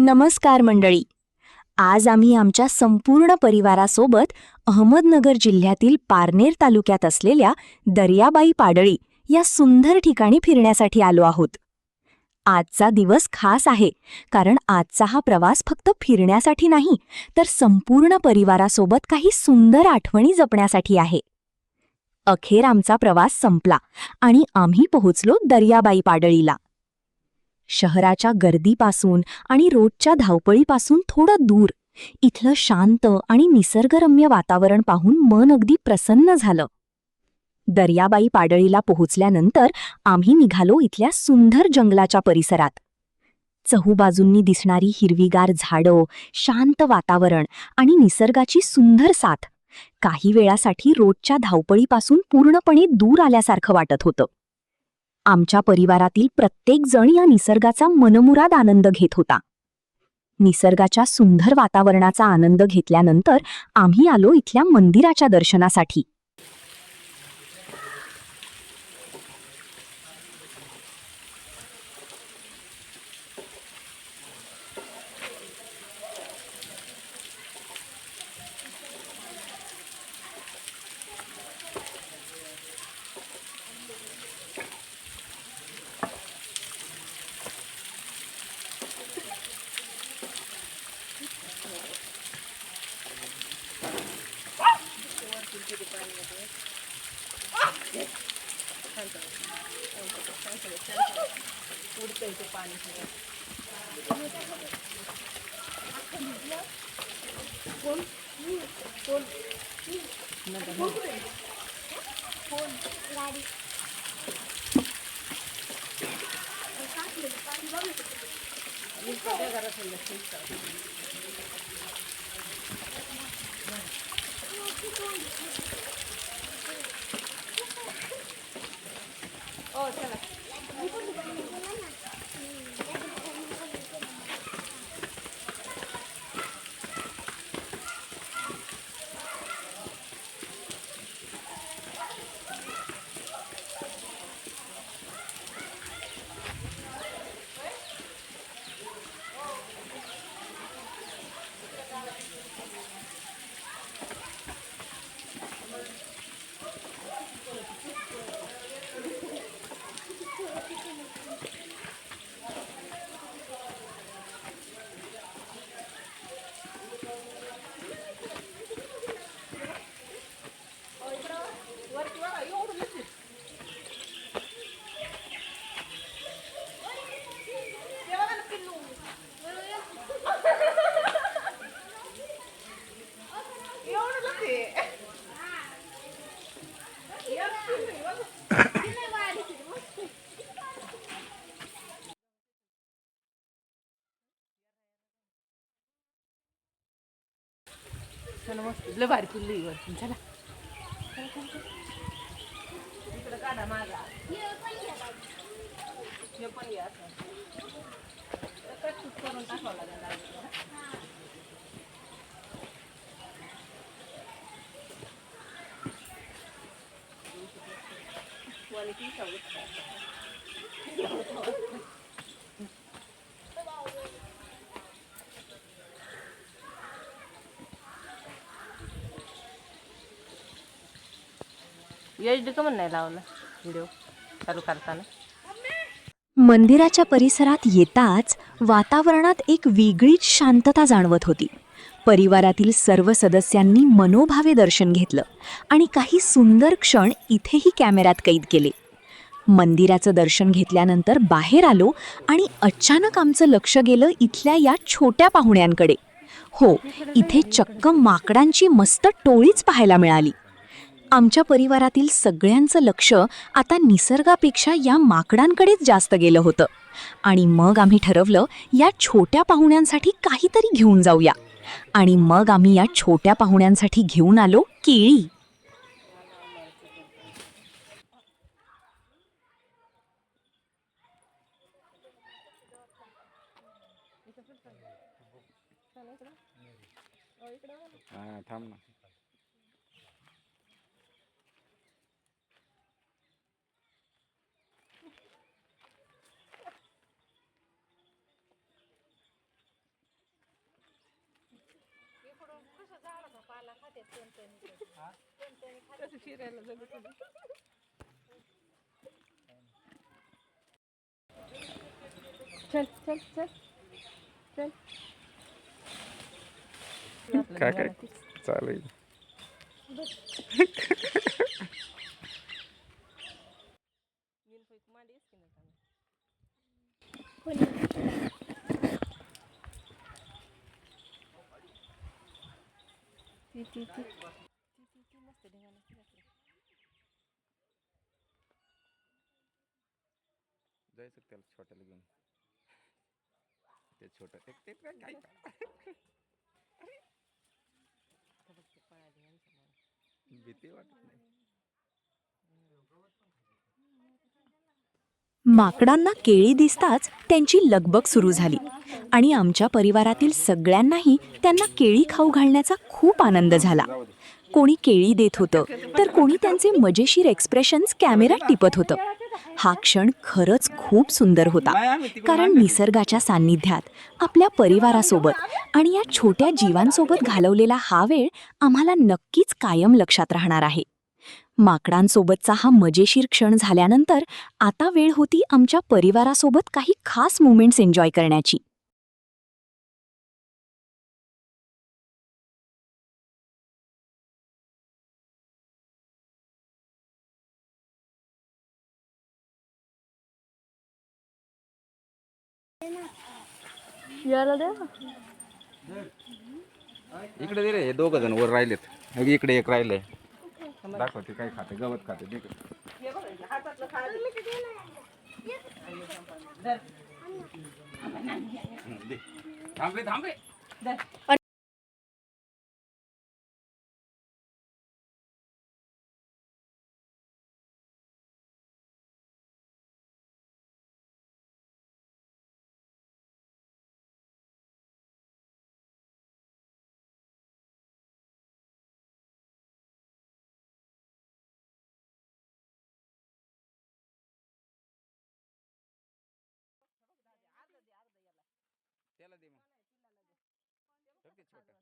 नमस्कार मंडळी. आज आम्ही आमच्या संपूर्ण परिवारासोबत अहमदनगर जिल्ह्यातील पारनेर तालुक्यात असलेल्या दर्याबाई पाडळी या सुंदर ठिकाणी फिरण्यासाठी आलो आहोत. आजचा दिवस खास आहे, कारण आजचा हा प्रवास फक्त फिरण्यासाठी नाही, तर संपूर्ण परिवारासोबत काही सुंदर आठवणी जपण्यासाठी आहे. अखेर आमचा प्रवास संपला आणि आम्ही पोहोचलो दर्याबाई पाडळीला. शहराच्या गर्दीपासून आणि रोजच्या धावपळीपासून थोडं दूर इथलं शांत आणि निसर्गरम्य वातावरण पाहून मन अगदी प्रसन्न झालं. दर्याबाई पाडळीला पोहोचल्यानंतर आम्ही निघालो इथल्या सुंदर जंगलाच्या परिसरात. चहूबाजूंनी दिसणारी हिरवीगार झाडं, शांत वातावरण आणि निसर्गाची सुंदर साथ काही वेळासाठी रोजच्या धावपळीपासून पूर्णपणे दूर आल्यासारखं वाटत होतं. आमच्या परिवारातील प्रत्येक जण या निसर्गाचा मनमुराद आनंद घेत होता. निसर्गाच्या सुंदर वातावरणाचा आनंद घेतल्यानंतर आम्ही आलो इथल्या मंदिराच्या दर्शनासाठी. लय भारी फुलली वर चला इकडे काढा माझा हे पण घ्या कट करून टाकावं लागेल. क्वालिटी HD का म्हणून नाही लावला व्हिडिओ चालू करताना. मंदिराच्या परिसरात येताच वातावरणात एक वेगळीच शांतता जाणवत होती. परिवारातील सर्व सदस्यांनी मनोभावे दर्शन घेतलं आणि काही सुंदर क्षण इथेही कॅमेऱ्यात कैद केले. मंदिराचं दर्शन घेतल्यानंतर बाहेर आलो आणि अचानक आमचं लक्ष गेलं इथल्या या छोट्या पाहुण्यांकडे. हो, इथे चक्क माकडांची मस्त टोळीच पाहायला मिळाली. आमच्या परिवारातील सगळ्यांचं लक्ष आता निसर्गापेक्षा या माकडांकडेच जास्त गेलं होतं आणि मग आम्ही ठरवलं या छोट्या पाहुण्यांसाठी काहीतरी घेऊन जाऊया. आणि मग आम्ही या छोट्या पाहुण्यांसाठी घेऊन आलो केळी. थांब ना. चल चल चल चल काय काय चालेल. जायचं त्याला छोट्याला घेऊन. ते छोटं ते काय भीती वाटत नाही. माकडांना केळी दिसताच त्यांची लगबग सुरू झाली आणि आमच्या परिवारातील सगळ्यांनाही त्यांना केळी खाऊ घालण्याचा खूप आनंद झाला. कोणी केळी देत होतं तर कोणी त्यांचे मजेशीर एक्सप्रेशन्स कॅमेऱ्यात टिपत होतं. हा क्षण खरंच खूप सुंदर होता, कारण निसर्गाच्या सान्निध्यात आपल्या परिवारासोबत आणि या छोट्या जीवांसोबत घालवलेला हा वेळ आम्हाला नक्कीच कायम लक्षात राहणार आहे. माकडांसोबतचा हा मजेशीर क्षण झाल्यानंतर आता वेळ होती आमच्या परिवारासोबत काही खास मोमेंट्स एन्जॉय करण्याची. इकडे दे रे, हे दोघं जण वर राहिलेत. इकडे एक राहिलंय. दाखवते काय खाते, गवत खाते. दे. थांबे थांबे. त्याला दे मग. बघ ते छोटं.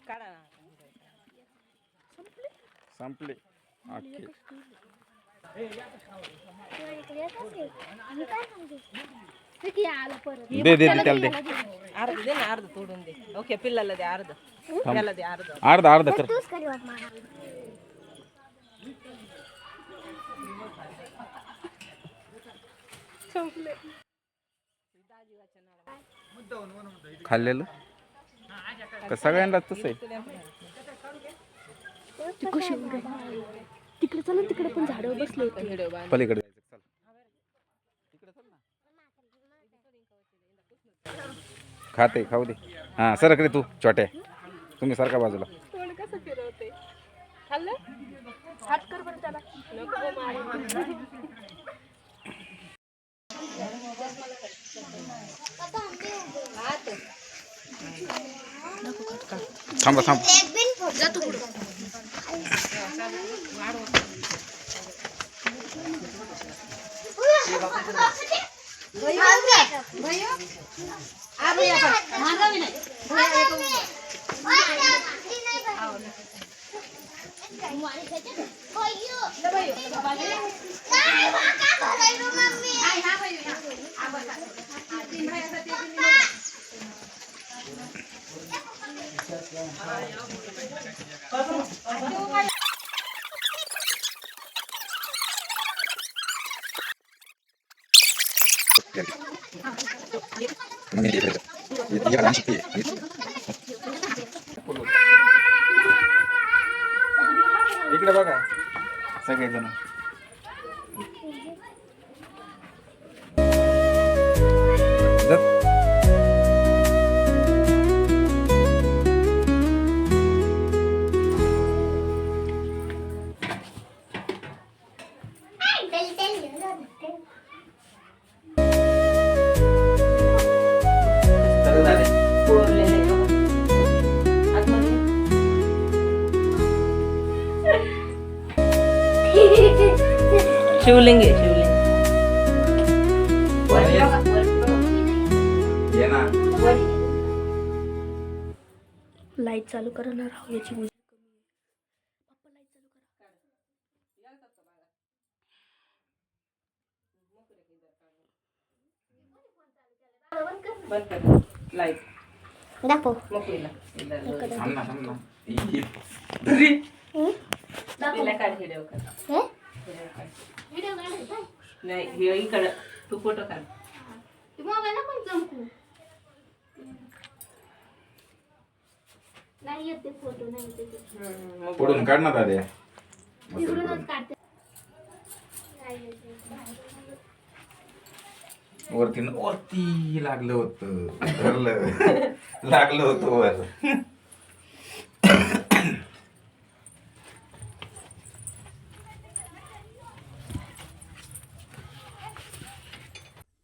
काढा ना. संपले. ओके. दे दे दे त्याला दे. अर्ध दे ना, अर्ध तोडून दे. ओके, पिल्लाला दे अर्ध. त्याला दे अर्ध. अर्धा अर्धा कर. संपले. खाल्लेलं का सगळ्यांना तसं आहे. तिकडे चला, तिकडे पण झाडं बसले होते. व्हिडिओ बांध. पलीकडे जायचं. चल तिकडे चल ना. खाते खाऊ दे. हा सरक रे तू छोट्या. तुम्ही सारखा बाजूला. तोंड कसं फिरवते. खाल्लं? हात कर बरं त्याला. नको मारू. थांबा थांब. इकडे बघा सगळेजण. आतमध्ये. शिवलिंग आहे शिवलिंग. ये ना. लाईट चालू करणार आहोत याची पूजा. बंद कर लाईट. दाखव. मोकळीला. थांब ना, थांब ना. तिला काढ व्हिडिओ काढ. नाही हे इकडं तू फोटो काढ. पुढून काढ ना दाद्या. वरती वरती लागलं होतं, धरलं लागलं होतं वर.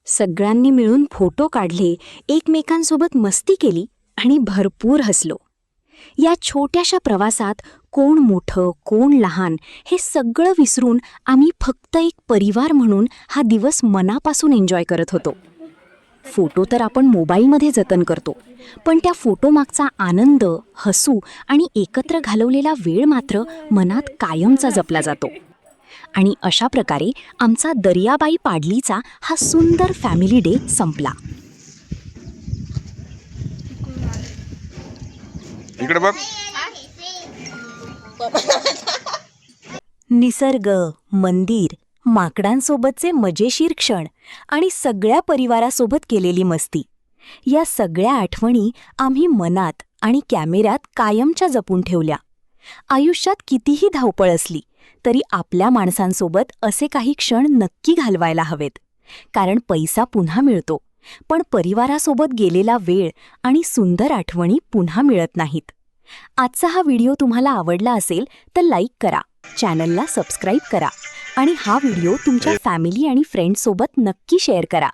सगळ्यांनी मिळून फोटो काढले, एकमेकांसोबत मस्ती केली आणि भरपूर हसलो. या छोट्याशा प्रवासात कोण मोठं कोण लहान हे सगळं विसरून आम्ही फक्त एक परिवार म्हणून हा दिवस मनापासून एन्जॉय करत होतो. फोटो तर आपण मोबाईलमध्ये जतन करतो, पण त्या फोटोमागचा आनंद, हसू आणि एकत्र घालवलेला वेळ मात्र मनात कायमचा जपला जातो. आणि अशा प्रकारे आमचा दर्याबाई पाडलीचा हा सुंदर फॅमिली डे संपला. इकडे बघ. निसर्ग, मंदिर, माकडांसोबतचे मजेशीर क्षण आणि सगळ्या परिवारासोबत केलेली मस्ती, या सगळ्या आठवणी आम्ही मनात आणि कॅमेऱ्यात कायमच्या जपून ठेवल्या. आयुष्यात कितीही धावपळ असली तरी आपल्या माणसांसोबत असे काही क्षण नक्की घालवायला हवेत. कारण पैसा पुन्हा मिळतो, पण परिवारासोबत गेलेला वेळ आणि सुंदर आठवणी पुन्हा मिळत नाहीत. आजचा हा व्हिडिओ तुम्हाला आवडला असेल तर लाईक करा, चॅनलला सबस्क्राईब करा आणि हा व्हिडिओ तुमच्या फॅमिली आणि फ्रेंड्ससोबत नक्की शेअर करा.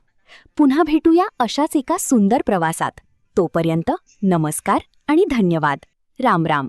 पुन्हा भेटूया अशाच एका सुंदर प्रवासात. तोपर्यंत नमस्कार आणि धन्यवाद. राम राम.